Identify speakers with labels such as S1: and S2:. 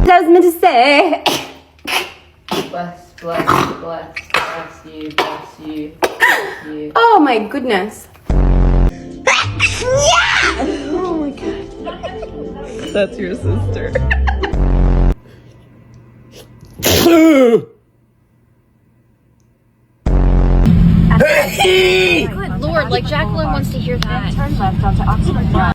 S1: That was meant to say.
S2: Bless you, bless you.
S1: Oh my goodness.
S3: That's your sister.
S4: Good lord, like Jacqueline wants to hear that.
S1: Turn left onto Oxford Drive.